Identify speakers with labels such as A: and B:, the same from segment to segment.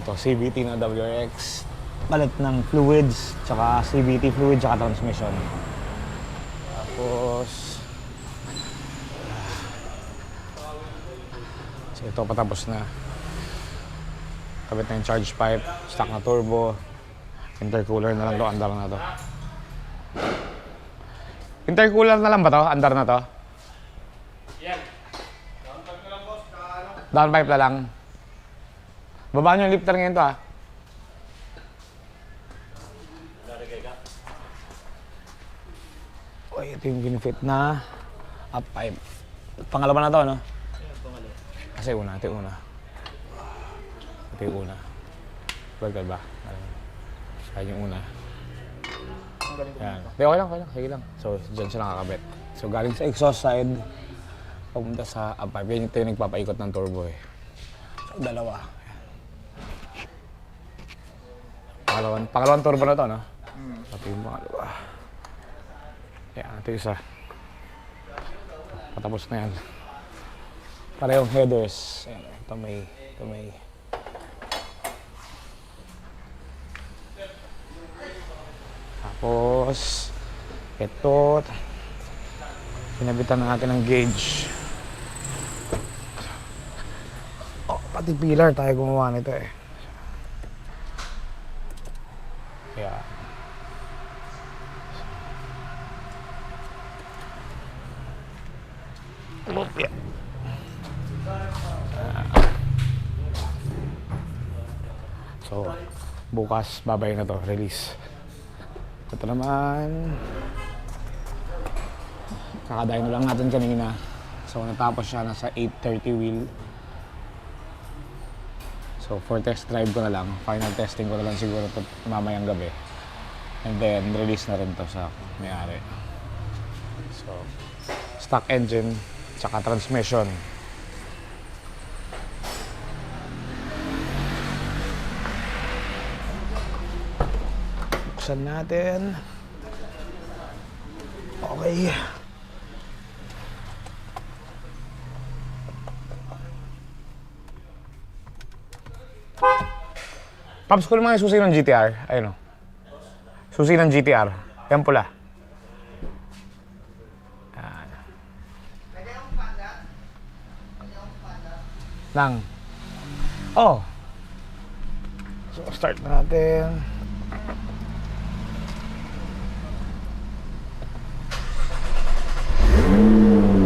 A: Ito, CVT na WRX. Palit ng fluids, tsaka CVT fluid, tsaka transmission. Tapos so ito patapos na. Kabit na yung charge pipe, stock na turbo, intercooler na lang to, andar na to. Intercooler na lang ba to? Andar na to?
B: Yan. Down pipe na lang boss.
A: Down pipe na lang. Baba nyo yung lifter ngayon to, ha?
B: Lalagay ka.
A: Uy, ito yung ginifit na up pipe. Pangalawa na to, no?
B: Yan, pangalawa.
A: Kasi ito yung una. Ito yung una. Bagay ba? Ayan yung una. Yan. Di, okay lang. Sige lang. So, dyan siya nakakabit. So, galing sa exhaust side, papunta sa up pipe. Yan ito yung nagpapaikot ng turbo, eh. So, dalawa. Pangalawang turbo na to, no? Pati yung pangalawa. Yan, ito yung isa. Patapos na yan. Parehong headers. Ayan, ito may... Tapos, ito. Pinabitan natin ng gauge. Oh, pati pillar tayo gumawa nito, eh. Yeah. Yeah. So, bukas babay na to, release. Ito naman, kakadayo lang natin kanina. So, natapos siya nasa 8:30 wheel. So, for test drive ko na lang, final testing ko na lang siguro ito mamayang gabi. And then, release na rin to sa may-ari. So, stock engine, tsaka transmission. Buksan natin. Okay. Paps, ko naman yung susi ng GTR. Ayun o. Susi ng GTR. Yan pula. Yan. Nang. Oh. So, start natin.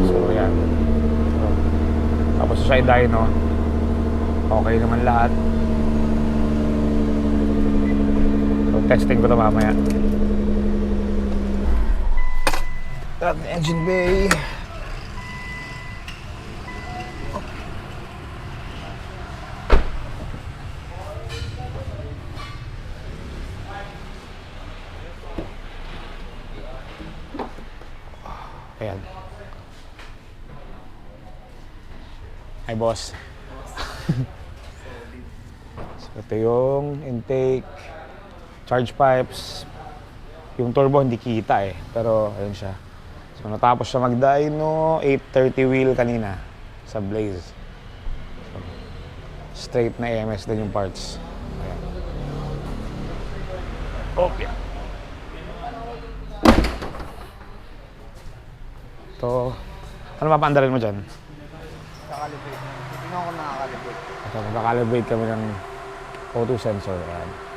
A: So, yan. So, tapos siya i-dyno. Okay naman lahat. Testing ko ito mamaya. At engine bay. Ayan. Hi, boss. So, ito yung intake. Charge pipes. Yung turbo hindi kita, eh. Pero ayun siya. So natapos siya mag-dyno, 830 wheel kanina sa Blaze. So, straight na EMS din yung parts. Ayan. Okay. Ito. Ano papaandarin mo dyan?
C: Kakalibrate. Tingnan ko nakakalibrate.
A: Ito, magkakalibrate kami ng O2 sensor. Ayan.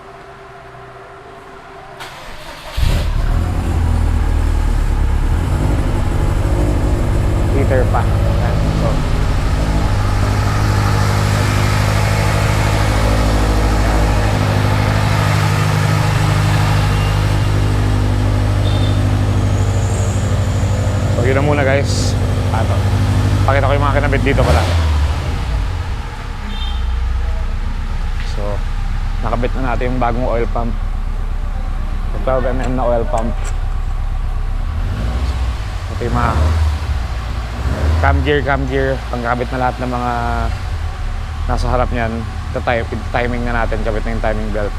A: Heater pa. Ayan. So, yun na muna, guys. Pakita ko yung mga kinabit dito pala. So, nakabit na natin yung bagong oil pump. 12mm na oil pump. Ito yung mga cam gear, pangkabit na lahat ng mga nasa harap niyan. Timing na natin, kabit na yung timing belt.